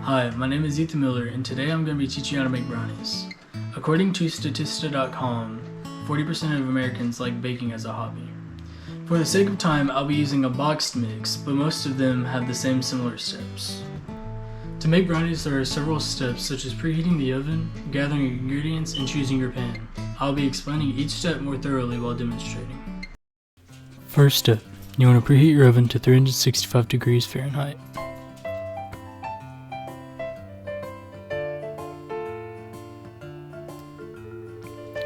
Hi, my name is Ethan Miller, and today I'm going to be teaching you how to make brownies. According to Statista.com, 40% of Americans like baking as a hobby. For the sake of time, I'll be using a boxed mix, but most of them have the same similar steps. To make brownies, there are several steps such as preheating the oven, gathering ingredients, and choosing your pan. I'll be explaining each step more thoroughly while demonstrating. First step, you want to preheat your oven to 365 degrees Fahrenheit.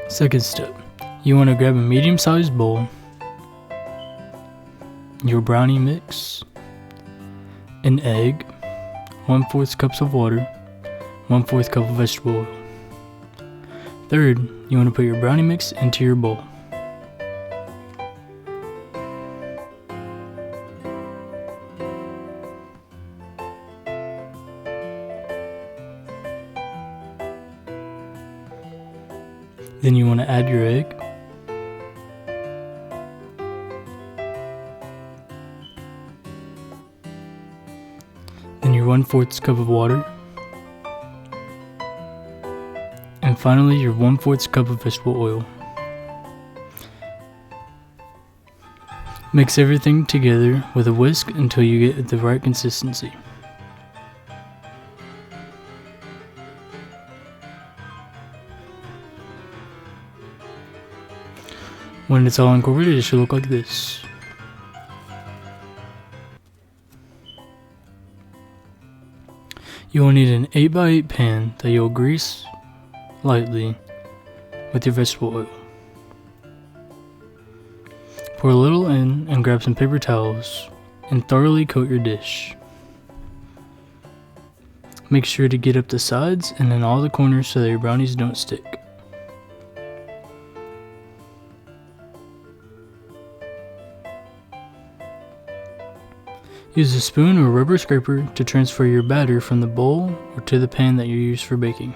Second step, you want to grab a medium-sized bowl, your brownie mix, an egg, 1/4 cups of water, 1/4 cup of vegetable oil. Third, you want to put your brownie mix into your bowl. Then you want to add your egg. Then your 1/4 cup of water. And finally your 1/4 cup of vegetable oil. Mix everything together with a whisk until you get the right consistency. When it's all incorporated, it should look like this. You will need an 8x8 pan that you'll grease lightly with your vegetable oil. Pour a little in and grab some paper towels and thoroughly coat your dish. Make sure to get up the sides and in all the corners so that your brownies don't stick. Use a spoon or rubber scraper to transfer your batter from the bowl or to the pan that you use for baking.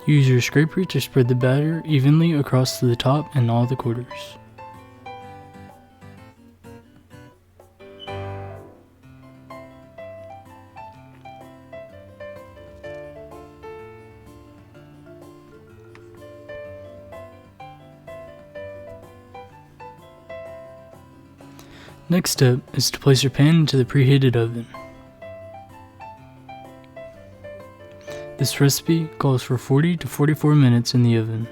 Use your scraper to spread the batter evenly across the top and all the quarters. Next step is to place your pan into the preheated oven. This recipe calls for 40 to 44 minutes in the oven.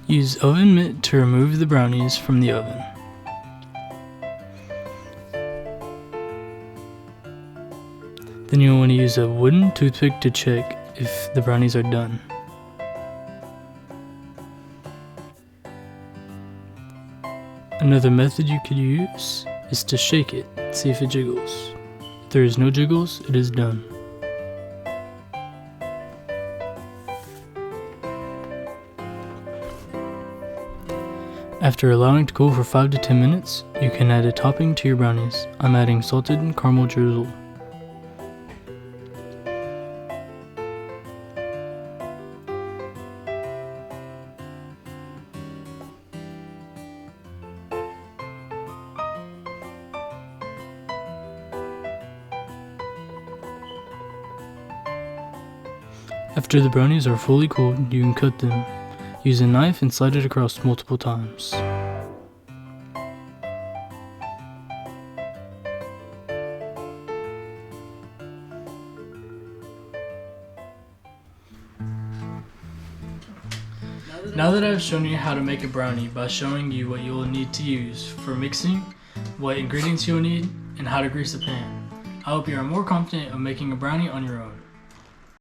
Use oven mitt to remove the brownies from the oven. Then you'll want to use a wooden toothpick to check if the brownies are done. Another method you could use is to shake it, see if it jiggles. If there is no jiggles, it is done. After allowing it to cool for 5 to 10 minutes, you can add a topping to your brownies. I'm adding salted caramel drizzle. After the brownies are fully cooled, you can cut them. Use a knife and slide it across multiple times. Now that I've shown you how to make a brownie by showing you what you will need to use for mixing, what ingredients you'll need, and how to grease the pan, I hope you are more confident of making a brownie on your own.